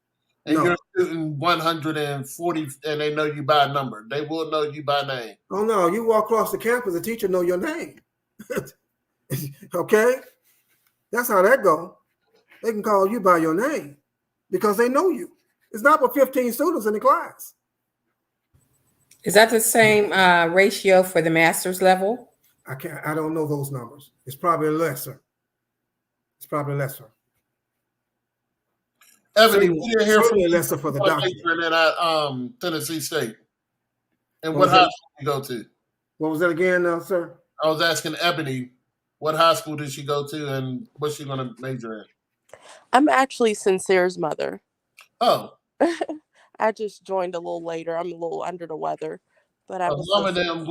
And you're shooting 140, and they know you by number. They will know you by name. Oh no, you walk across the campus, the teacher know your name. Okay, that's how that go. They can call you by your name because they know you. It's not but 15 students in the class. Is that the same ratio for the master's level? I don't know those numbers. It's probably lesser. Ebony, we didn't hear from you. Lesser for the doctor. At Tennessee State. And what high school did you go to? What was that again, sir? I was asking Ebony, what high school did she go to, and what's she going to major in? I'm actually Sincere's mother. Oh. I just joined a little later. I'm a little under the weather, but I was. Some of them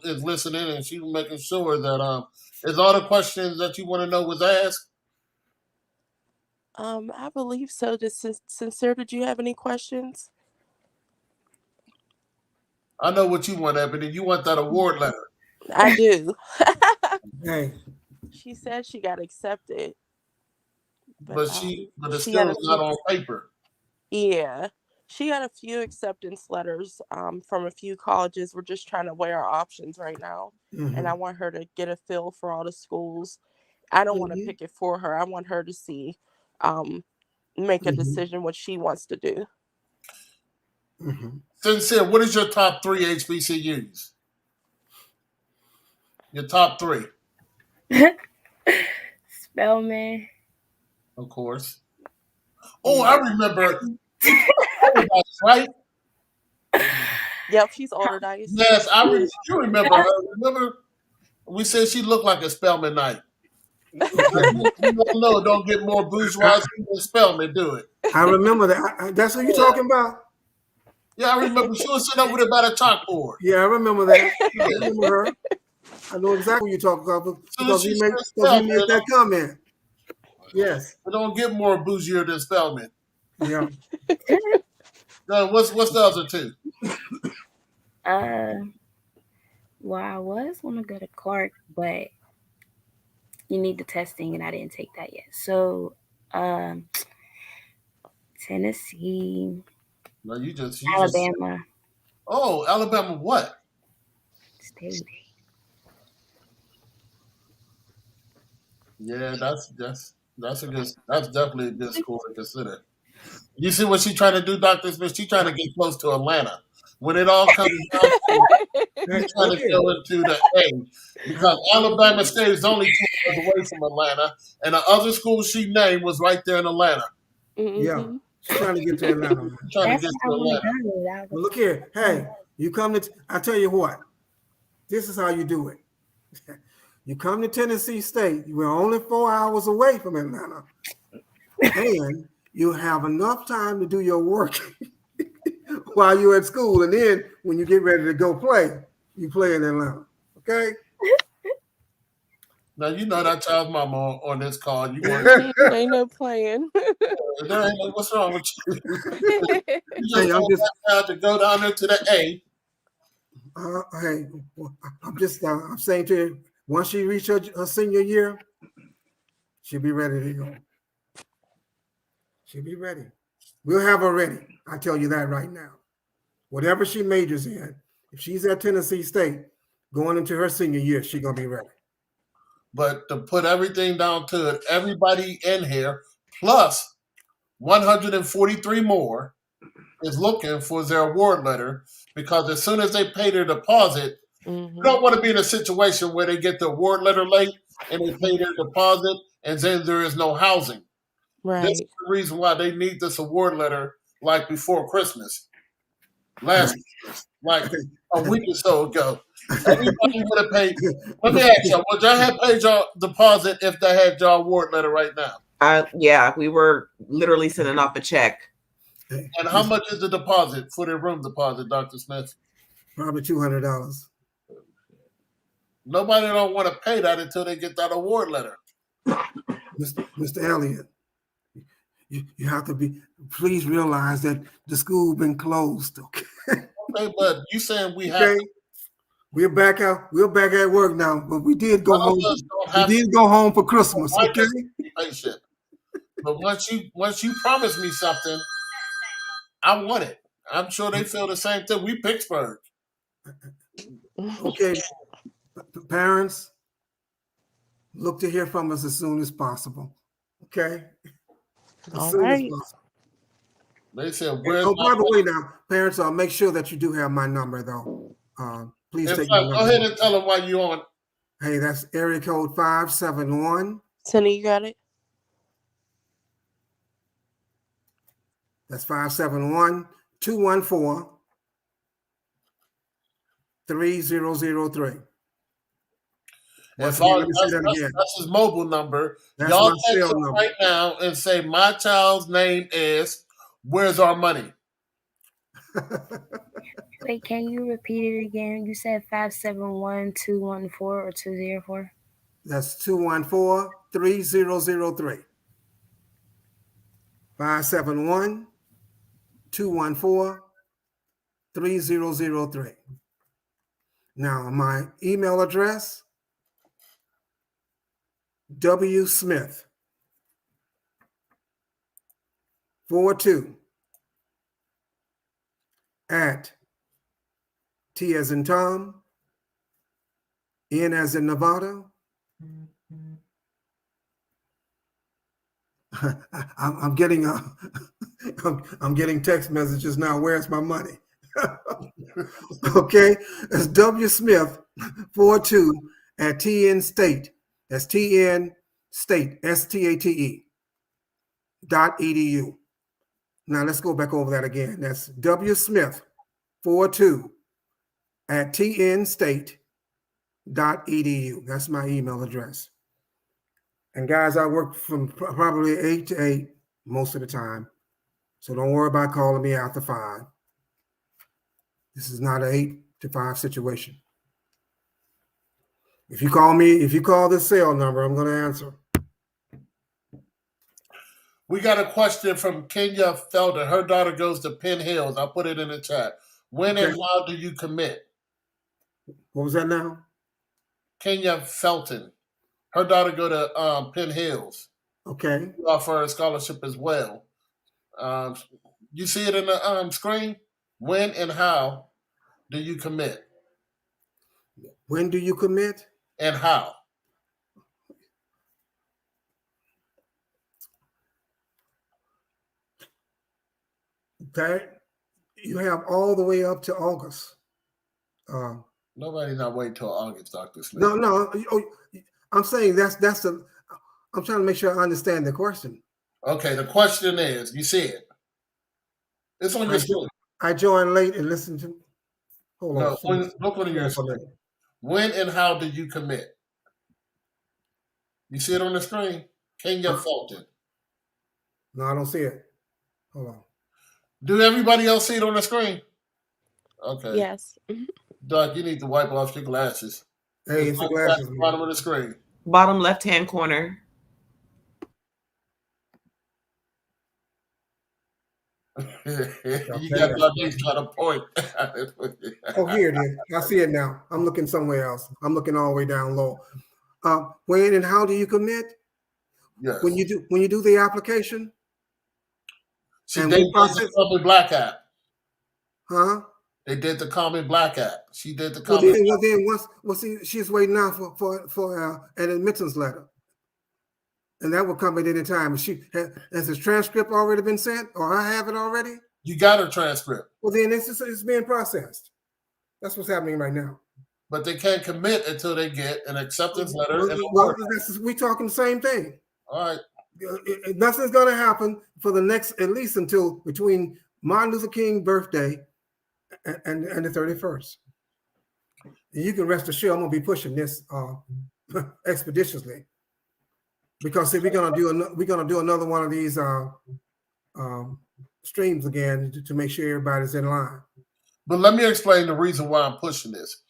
is listening, and she's making sure that is all the questions that you want to know was asked. I believe so. Sincere, did you have any questions? I know what you want, Ebony. You want that award letter. I do. Hey. She said she got accepted. But it's still not on paper. Yeah. She got a few acceptance letters from a few colleges. We're just trying to weigh our options right now. Mm-hmm. And I want her to get a feel for all the schools. I don't want to pick it for her. I want her to see, make a decision what she wants to do. Mm-hmm. Sincere, what is your top 3 HBCUs? Your top 3. Spelman. Of course. Oh, I remember. Right? Yep, she's older dice. Yes, you remember her. Remember, we said she looked like a Spelman Knight. Don't get more bourgeoisie than Spelman, do it. I remember that. That's what you're talking about? Yeah, I remember she was sitting over there by the chalkboard. Yeah, I remember that. I remember her. I know exactly what you're talking about because he made that comment. Yes. It don't get more bougier than Spelman. Yeah. What's the other 2? Well, I was want to go to Clark, but you need the testing, and I didn't take that yet. So, Tennessee. No, you Alabama. Oh, Alabama what? State. Yeah, that's definitely a good school to consider. You see what she's trying to do, Dr. Smith? She's trying to get close to Atlanta. When it all comes down to she's trying to go into the A. Because Alabama State is only 2 hours away from Atlanta, and the other school she named was right there in Atlanta. Mm-hmm. Yeah. She's trying to get to Atlanta. Trying to get to Atlanta. Well, look here. Hey, you come to, I tell you what, this is how you do it. You come to Tennessee State, you are only 4 hours away from Atlanta, and you have enough time to do your work while you're at school. And then when you get ready to go play, you play in Atlanta. Okay? Now, you know that child's mama on this call. You want Ain't no playing. what's wrong with you? You Hey, just want that child to go down there to the A. Hey, I'm saying to you, once she reaches her senior year, she'll be ready to go. She'll be ready. We'll have her ready. I tell you that right now. Whatever she majors in, if she's at Tennessee State going into her senior year, she's going to be ready. But to put everything down to it, everybody in here, plus 143 more, is looking for their award letter, because as soon as they pay their deposit, you don't want to be in a situation where they get the award letter late and they pay their deposit and then there is no housing. Right. This is the reason why they need this award letter like before Christmas. Last Christmas, like a week or so ago. Everybody would have paid. Let me ask y'all, would y'all have paid y'all deposit if they had y'all award letter right now? Yeah, we were literally sending off a check. And how much is the deposit for the room deposit, Dr. Smith? Probably $200. Nobody don't want to pay that until they get that award letter. Mr. Elliott, you have to be, please realize that the school been closed. Okay, okay, but you saying we have to, we're back out, we're back at work now, but we did go home. We did go home for Christmas, okay? Be patient. But once you promise me something, I want it. I'm sure they feel the same thing. We Pittsburgh. Okay, parents, look to hear from us as soon as possible. Okay? As soon as possible. They said, where's by the way, now, parents, make sure that you do have my number, though. Please take my number. Go ahead and tell them why you on. Hey, that's area code 571. Tenny, you got it? That's 571-214-3003. That's his mobile number. Y'all text him right now and say, my child's name is, where's our money? Wait, can you repeat it again? You said 571-214 or 204? That's 214-3003. 571-214-3003. Now, my email address, WSmith 42 at T as in Tom, N as in Nevada. I'm getting I'm getting text messages now. Where's my money? Okay, it's W Smith 42 at TN State. That's TN State, STATE .edu. Now let's go back over that again. That's W Smith 42 at TN State .edu. That's my email address. And guys, I work from probably 8 to 8 most of the time. So don't worry about calling me after 5. This is not an 8 to 5 situation. If you call this cell number, I'm going to answer. We got a question from Kenya Felder. Her daughter goes to Penn Hills. I'll put it in the chat. When and how do you commit? What was that now? Kenya Felton. Her daughter go to Penn Hills. Okay. We offer her a scholarship as well. You see it in the screen? When and how do you commit? When do you commit? And how? Okay. You have all the way up to August. Nobody's not waiting till August, Dr. Smith. No. I'm saying I'm trying to make sure I understand the question. Okay, the question is, you see it. It's on your screen. I joined late and listened to. Hold on. Look on your screen. When and how do you commit? You see it on the screen? Kenya Fulton. No, I don't see it. Hold on. Do everybody else see it on the screen? Okay. Yes. Doc, you need to wipe off your glasses. Hey, it's the at glasses. the bottom of the screen. Bottom left-hand corner. You got Doc trying to point. Oh, here it is. I see it now. I'm looking somewhere else. I'm looking all the way down low. When and how do you commit? Yes. When you do the application. They did the Call Me Black app. Huh? They did the Call Me Black app. She did the Well, Call Me then she's waiting now for an admittance letter, and that will come at any time. Has his transcript already been sent, or I have it already? You got her transcript. Well, then it's being processed. That's what's happening right now. But they can't commit until they get an acceptance letter. We talking the same thing. All right. Nothing's going to happen for the next, at least until between Martin Luther King birthday and the 31st. And you can rest assured I'm going to be pushing this expeditiously, because if we're going to do another one of these streams again to make sure everybody's in line. But let me explain the reason why I'm pushing this.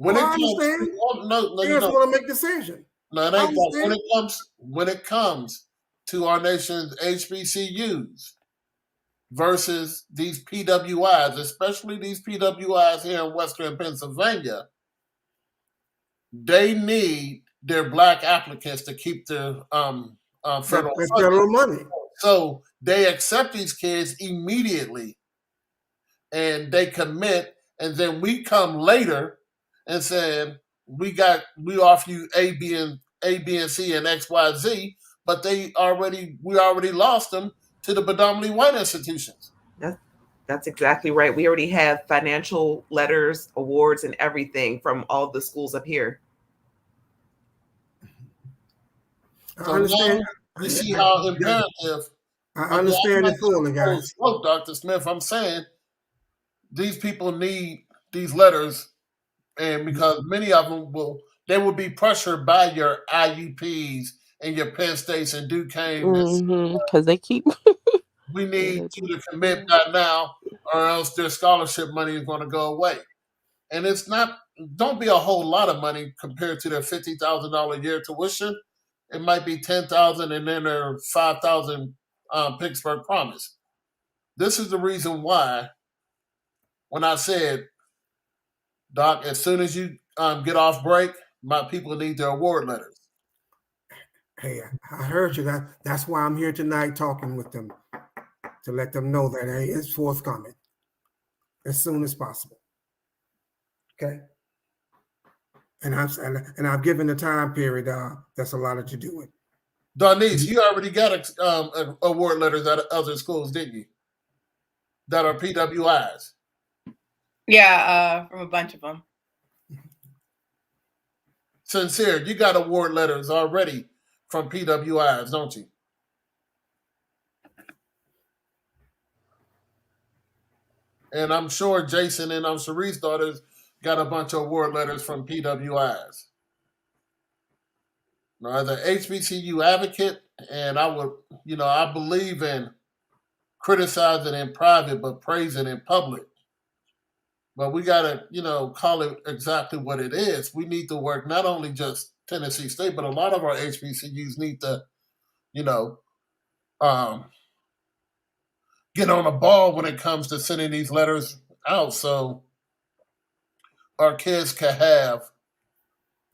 I understand. You just want to make a decision. No, it ain't that. When it comes to our nation's HBCUs versus these PWIs, especially these PWIs here in Western Pennsylvania, they need their Black applicants to keep their federal money. So they accept these kids immediately, and they commit, and then we come later and say we offer you A, B, and C and X, Y, Z, but we already lost them to the predominantly white institutions. That's exactly right. We already have financial letters, awards, and everything from all the schools up here. So I understand. You see how imperative. I understand it fully, guys. Look, Dr. Smith, I'm saying these people need these letters, and because many of them will be pressured by your IUPs and your Penn States and Duquesne. Because they keep. We need you to commit that now, or else their scholarship money is going to go away. And don't be a whole lot of money compared to their $50,000 a year tuition. It might be $10,000 and then their $5,000 Pittsburgh Promise. This is the reason why, when I said, Doc, as soon as you get off break, my people need their award letters. Hey, I heard you. That's why I'm here tonight talking with them, to let them know that it's forthcoming as soon as possible. Okay. And I've given the time period that's allotted to do it. Darnice, you already got award letters at other schools, didn't you? That are PWIs. Yeah, from a bunch of them. Sincere, you got award letters already from PWIs, don't you? And I'm sure Jason and Cherie's daughters got a bunch of award letters from PWIs. Now, as an HBCU advocate, and I believe in criticizing in private, but praising in public. But we got to, call it exactly what it is. We need to work not only just Tennessee State, but a lot of our HBCUs need to, get on a ball when it comes to sending these letters out, so our kids can have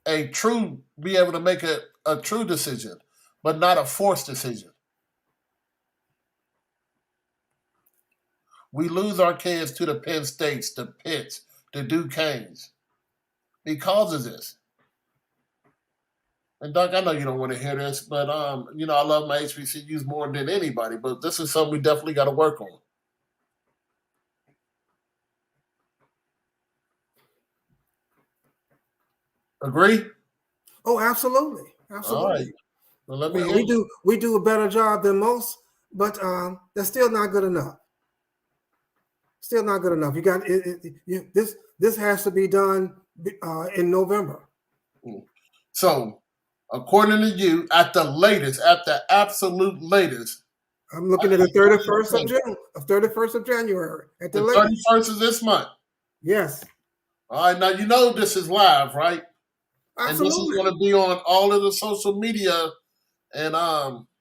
be able to make a true decision, but not a forced decision. We lose our kids to the Penn States, the Pitts, the Duquesnes because of this. And Doc, I know you don't want to hear this, but I love my HBCUs more than anybody, but this is something we definitely got to work on. Agree? Oh, absolutely. Absolutely. All right. Well, let me we do a better job than most, but that's still not good enough. Still not good enough. You got this has to be done in November. So According to you, at the latest, at the absolute latest. I'm looking at the 31st of June, 31st of January. At the The latest. 31st of this month. Yes. All right, now you know this is live, right? Absolutely. And this is going to be on all of the social media. And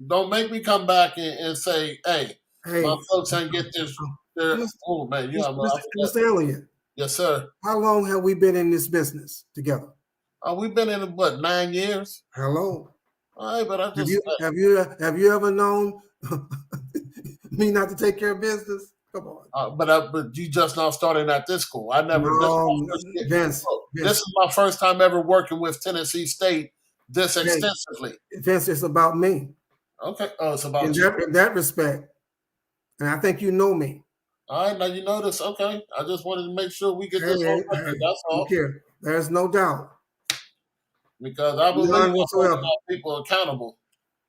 don't make me come back and say, hey, my folks ain't get this. Oh man, you know, Mr. Elliott. Yes, sir. How long have we been in this business together? We've been in it, what, 9 years? Hello. All right, but I just have you ever known me not to take care of business? Come on. But you just now starting at this school. I never. No, Vince, this is my first time ever working with Tennessee State this extensively. Vince, it's about me. Okay. Oh, it's about you. In that respect, and I think you know me. All right, now you know this. Okay, I just wanted to make sure we get this on record. That's all. There's no doubt. Because I believe I'm holding people accountable.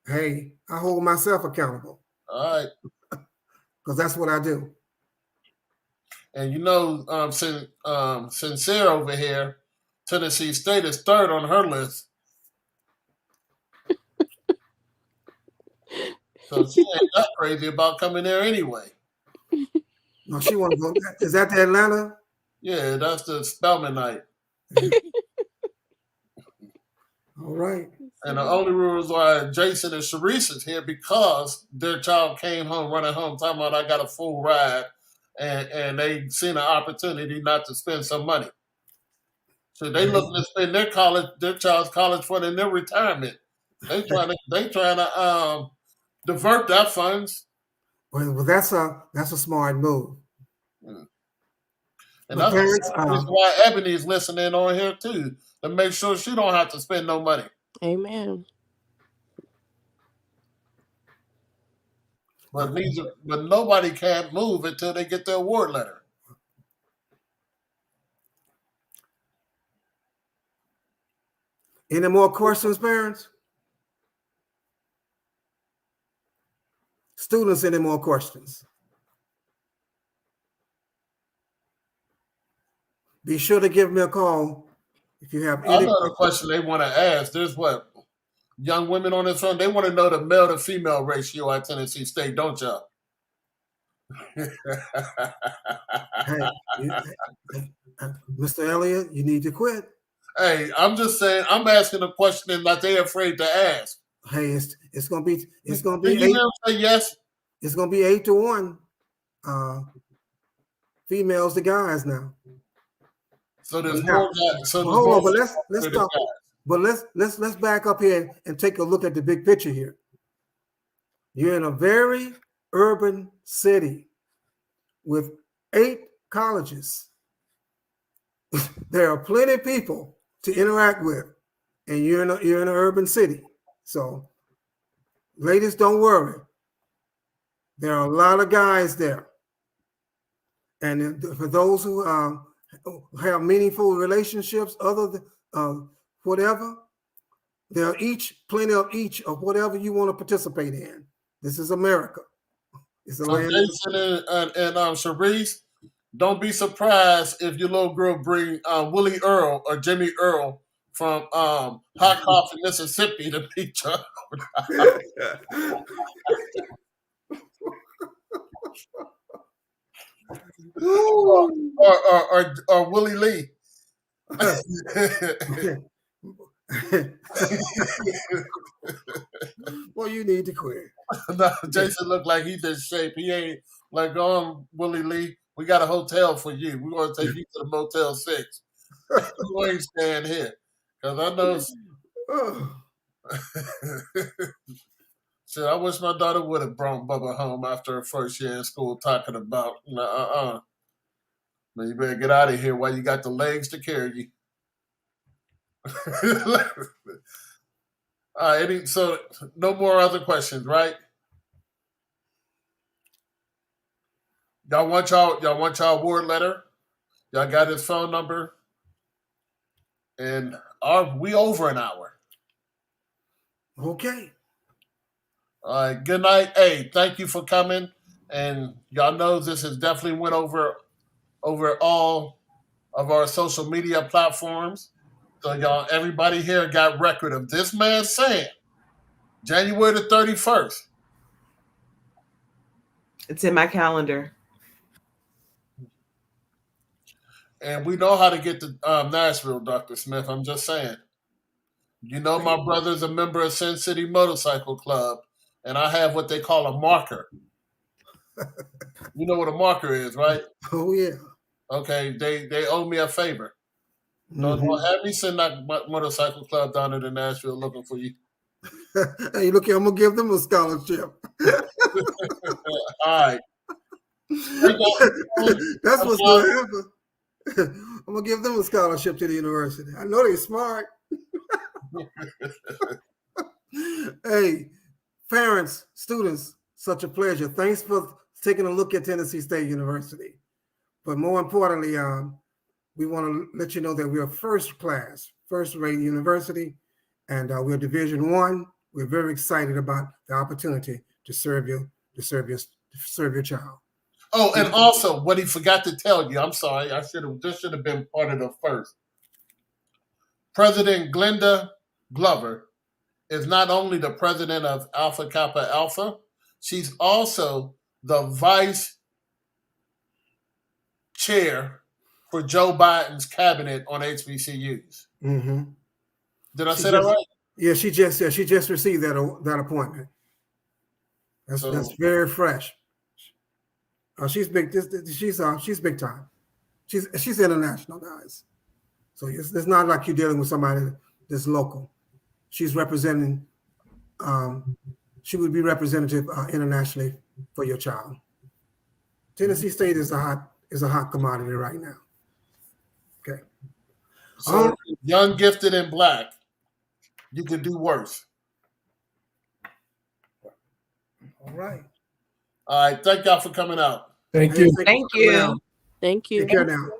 Hey, I hold myself accountable. All right. Because that's what I do. And you know, Sincere over here, Tennessee State is third on her list. So she ain't that crazy about coming there anyway. No, she want to go. Is that the Atlanta? Yeah, that's the Spelman night. All right. And the only rules are Jason and Sharice is here because their child came home, running home, talking about I got a full ride, and they seen an opportunity not to spend some money. So they looking to spend their child's college fund in their retirement. They trying to divert that funds. Well, that's a smart move. And that's the reason why Ebony's listening on here too, to make sure she don't have to spend no money. Amen. But nobody can move until they get their award letter. Any more questions, parents? Students, any more questions? Be sure to give me a call if you have any. Another question they want to ask. There's what? Young women on this front, they want to know the male to female ratio at Tennessee State, don't y'all? Mr. Elliott, you need to quit. Hey, I'm just saying, I'm asking a question that they're afraid to ask. Hey, it's gonna be Did you say yes? It's gonna be 8-1. Females to guys now. So there's more guys. So hold on, but let's talk. But let's back up here and take a look at the big picture here. You're in a very urban city with 8 colleges. There are plenty of people to interact with, and you're in an urban city. So, ladies, don't worry. There are a lot of guys there, and for those who have meaningful relationships, other than whatever, there are plenty of each of whatever you want to participate in. This is America. It's a land. Jason and Sharice, don't be surprised if your little girl bring Willie Earl or Jimmy Earl from Hot Coffee, Mississippi to meet you. or Willie Lee. Well, you need to quit. No, Jason looked like he's in shape. He ain't like going, Willie Lee. We got a hotel for you. We're going to take you to the Motel 6. You ain't staying here. Because I know. Shit, I wish my daughter would have brought Bubba home after her first year in school talking about, Man, you better get out of here while you got the legs to carry you. So no more other questions, right? Y'all want y'all award letter? Y'all got his phone number? And we over an hour. Okay. All right. Good night. Hey, thank you for coming. And y'all know this has definitely went over all of our social media platforms. So y'all, everybody here got record of this man saying January the 31st. It's in my calendar. And we know how to get to Nashville, Dr. Smith. I'm just saying. You know, my brother's a member of Sin City Motorcycle Club, and I have what they call a marker. You know what a marker is, right? Oh, yeah. Okay, they owe me a favor. Don't have me send that motorcycle club down to Nashville looking for you. Hey, look here, I'm going to give them a scholarship. All right. That's what's going to happen. I'm going to give them a scholarship to the university. I know they're smart. Hey, parents, students, such a pleasure. Thanks for taking a look at Tennessee State University. But more importantly, we want to let you know that we're first class, first-rate university, and we're Division I. We're very excited about the opportunity to serve your child. Oh, and also what he forgot to tell you, I'm sorry, this should have been part of the first. President Glenda Glover is not only the president of Alpha Kappa Alpha, she's also the vice chair for Joe Biden's cabinet on HBCUs. Mm-hmm. Did I say that right? Yeah, she just received that appointment. That's very fresh. She's big. She's big time. She's international, guys. So it's not like you're dealing with somebody that's local. She's representing. She would be representative internationally for your child. Tennessee State is a hot commodity right now. Okay. So young, gifted, and black, you can do worse. All right. All right. Thank y'all for coming out. Thank you. Thank you. Thank you. Take care now.